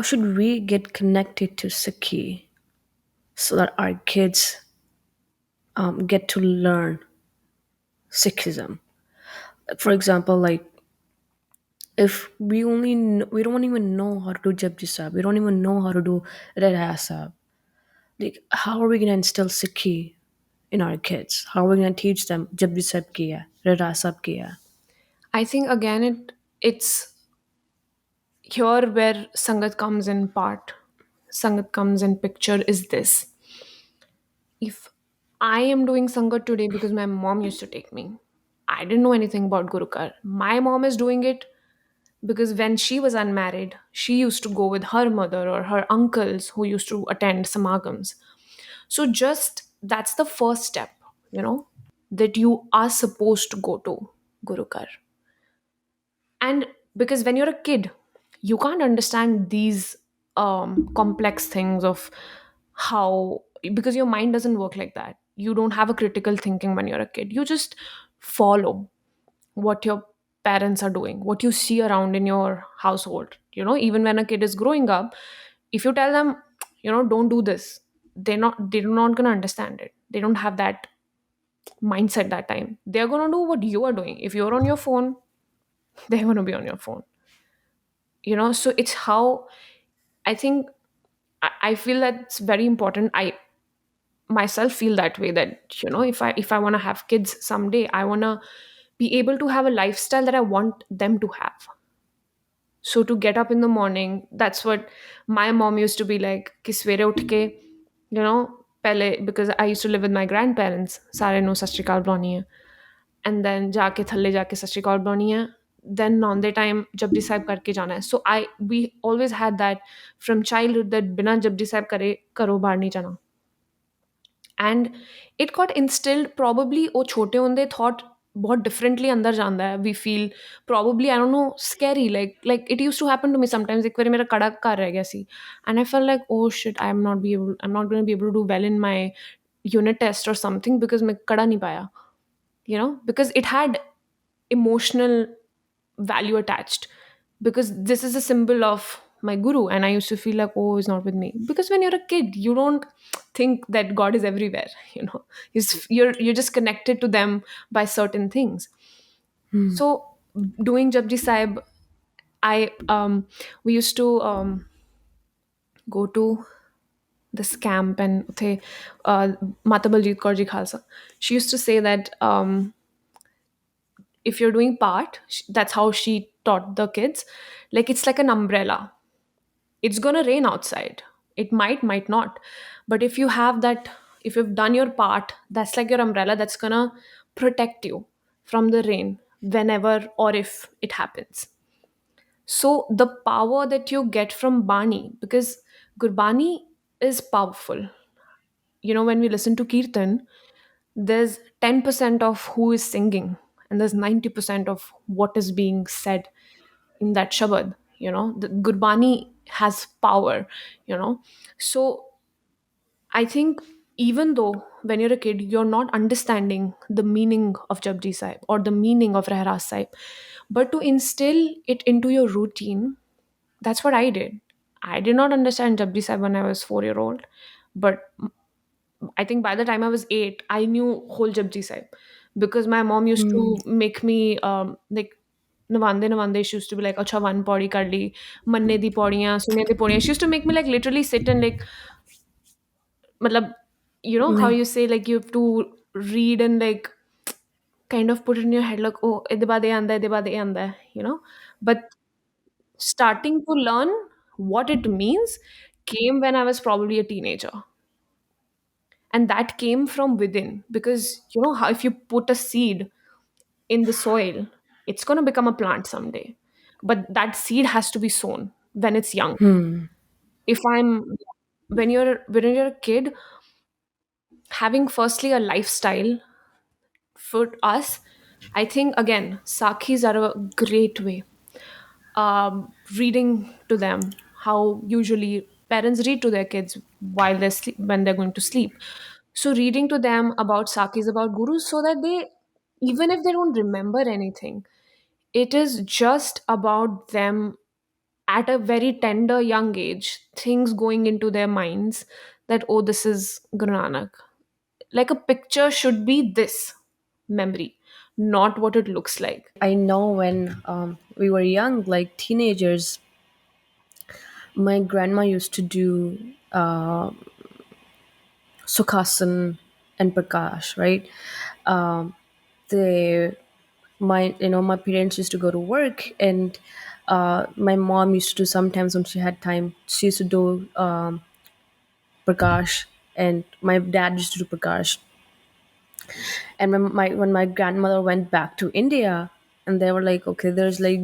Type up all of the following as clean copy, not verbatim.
should we get connected to Sikhi so that our kids get to learn Sikhism? For example, like if we don't even know how to do Japji Sahib, we don't even know how to do Red Sahib. Like, how are we gonna instill Sikhi in our kids? How are we gonna teach them Japji Sahib ki hai, Red Sahib ki hai? I think again it's here where Sangat comes in part. Sangat comes in picture is this. If I am doing Sangat today because my mom used to take me, I didn't know anything about Gurukar. My mom is doing it because when she was unmarried, she used to go with her mother or her uncles who used to attend samagams. So just that's the first step, you know, that you are supposed to go to Gurukar. And because when you're a kid, you can't understand these complex things of how, because your mind doesn't work like that. You don't have a critical thinking when you're a kid. You just follow what your parents are doing, what you see around in your household. Even when a kid is growing up, if you tell them, don't do this, they're not gonna understand it. They don't have that mindset that time. They're gonna do what you are doing. If you're on your phone, they're gonna be on your phone. So it's how I think I feel that's very important. I myself feel that way, that if I want to have kids someday, I want to be able to have a lifestyle that I want them to have. So to get up in the morning, that's what my mom used to be like, कि सवेरे उठ के, पहले, because I used to live with my grandparents, सारे no सत श्री अकाल बुलानी है, and then जाके थल्ले जाके सत श्री अकाल बुलानी है, then नौंदे टाइम जपजी साहब करके जाना है. So we always had that from childhood, that बिना जपजी साहब करे करो बाहर नहीं जाना. And it got instilled, probably ਉਹ ਛੋਟੇ ਹੁੰਦੇ thought बहुत differently अंदर ਜਾਂਦਾ है. We feel probably, I don't know, scary, like it used to happen to me sometimes. एक बार मेरा कड़ा घर रह गया सी, and I felt like, oh shit, I'm not going to be able to do well in my unit test or something because मैं कड़ा नहीं पाया, because it had emotional value attached, because this is a symbol of my guru, and I used to feel like, oh, he's not with me, because when you're a kid you don't think that God is everywhere. You're just connected to them by certain things. So doing Japji Sahib, I we used to go to this camp, and uthe, Mata Baljeet Kaur Ji Khalsa, she used to say that if you're doing part, that's how she taught the kids, like it's like an umbrella. It's going to rain outside. It might not. But if you've done your part, that's like your umbrella that's going to protect you from the rain whenever or if it happens. So the power that you get from Bani, because Gurbani is powerful. When we listen to Kirtan, there's 10% of who is singing, and there's 90% of what is being said in that shabad. The Gurbani has power. you know so I think, even though when you're a kid you're not understanding the meaning of Japji Sahib or the meaning of Rehras Sahib, but to instill it into your routine, that's what I did. I did not understand Japji Sahib when I was 4-year old, but I think by the time I was 8, I knew whole Japji Sahib, because my mom used Hmm. to make me like Navande Navande. She used to be like, "Acha, one paudi kar li, manne di paudiyan, sunne di paudiyan." She used to make me like literally sit and like, matlab, how Like, you say, like you have to read and like kind of put it in your head like, oh, ede baad ye aanda hai, ede baad ye aanda hai, But starting to learn what it means came when I was probably a teenager. And that came from within, because how if you put a seed in the soil, it's going to become a plant someday, but that seed has to be sown when it's young. If I'm when you're a kid, having firstly a lifestyle for us, I think again sakhis are a great way. Reading to them, how usually parents read to their kids while when they're going to sleep. So reading to them about sakis, about gurus, so that they, even if they don't remember anything, it is just about them at a very tender young age, things going into their minds that, oh, this is Guru Nanak. Like a picture should be this memory, not what it looks like. I know when we were young, like teenagers, my grandma used to do Sukhasan and Prakash, right? Um, they, my parents used to go to work, and my mom used to do sometimes when she had time. She used to do Prakash, and my dad used to do Prakash. And when my grandmother went back to India, and they were like, okay, there's like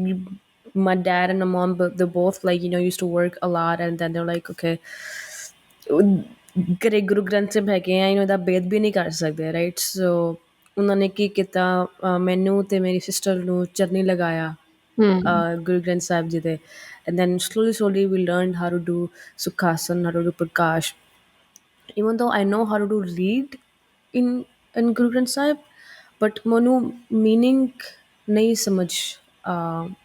my dad and my mom, but they both like used to work a lot, and then they're like, okay, ਘਰੇ ਗੁਰੂ ਗ੍ਰੰਥ ਸਾਹਿਬ ਹੈਗੇ ਆ ਇਹਦਾ ਬੇਦ ਵੀ ਨਹੀਂ ਕਰ ਸਕਦੇ right so ਉਹਨਾਂ ਨੇ ਕੀ ਕੀਤਾ ਮੈਨੂੰ ਤੇ ਮੇਰੀ ਸਿਸਟਰ ਨੂੰ ਚਰਨੀ ਲਗਾਇਆ Hmm. Guru Granth Sahib Ji de. And then slowly we learned how to do Sukhasan, how to do Prakash. Even though I know how to do read in Guru Granth Sahib, but manu meaning nahi samajh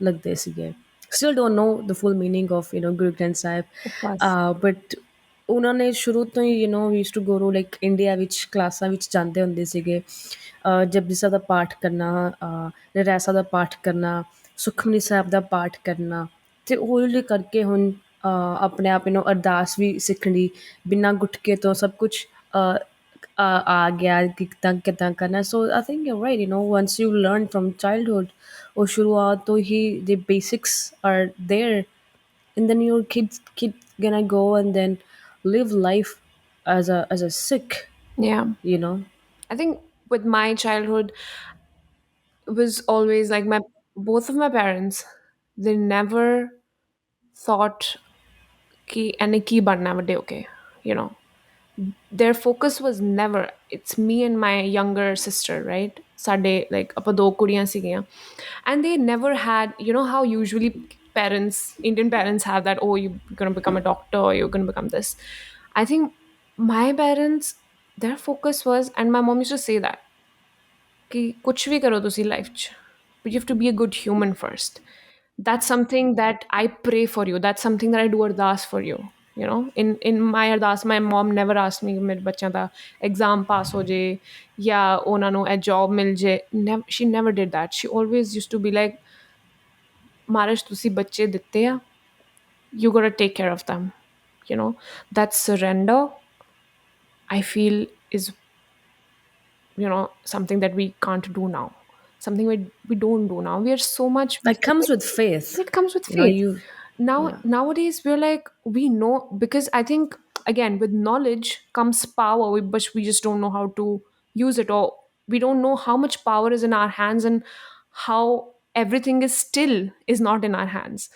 lagde sige. Still don't know the full meaning of Guru Granth Sahib, Of course. but ਉਹਨਾਂ ਨੇ ਸ਼ੁਰੂ ਤੋਂ ਹੀ ਵੀ used to go to like India ਵਿੱਚ ਕਲਾਸਾਂ ਵਿੱਚ ਜਾਂਦੇ ਹੁੰਦੇ ਸੀਗੇ ਜਪਜੀ ਸਾਹਿਬ ਦਾ ਪਾਠ ਕਰਨਾ ਰਹਿਰਾਸ ਸਾਹਿਬ ਦਾ ਪਾਠ ਕਰਨਾ ਸੁਖਮਨੀ ਸਾਹਿਬ ਦਾ ਪਾਠ ਕਰਨਾ ਤੇ ਹੌਲੀ ਕਰਕੇ ਹੁਣ ਆਪਣੇ ਆਪ ਅਰਦਾਸ ਵੀ ਸਿੱਖਣੀ ਬਿਨਾਂ ਗੁਟਕੇ ਤੋਂ ਸਭ ਕੁਛ ਆ ਗਿਆ ਕਿ ਕਿੱਦਾਂ ਕਿੱਦਾਂ ਕਰਨਾ so I think you right once you learn from childhood ਉਹ ਸ਼ੁਰੂਆਤ ਤੋਂ ਹੀ the basics are there and then your kid gonna go and then live life as a Sikh, Yeah. you know. I think with my childhood, it was always like my both of my parents, they never thought ki aine ki banna vade okay, you know. Their focus was never, it's me and my younger sister, right? Sade like apa do kudiyan sigiyan. And they never had, you know how usually parents, Indian parents have that, oh, you're going to become a doctor or you're going to become this. I think my parents, their focus was, and my mom used to say that कि कुछ भी करो तुसी life च, but you have to be a good human first. That's something that I pray for you, that's something that I do ardas for you, you know. In my ardas, my mom never asked me मेरे बच्चों ਦਾ exam pass ਹੋ ਜੇ ਜਾਂ ਉਹਨਾਂ ਨੂੰ a job ਮਿਲ ਜੇ. She never did that. She always used to be like, marsh ਤੁਸੀਂ ਬੱਚੇ ਦਿੱਤੇ ਆ, you got to take care of them, you know. That surrender, I feel, is, you know, something that we can't do now, something we don't do now. We are so much That busy comes with, with faith, it comes with you know. faith. You Now Yeah. nowadays we're like, we know, because I think again with knowledge comes power, but we just don't know how to use it, or we don't know how much power is in our hands, and how everything is still is not in our hands.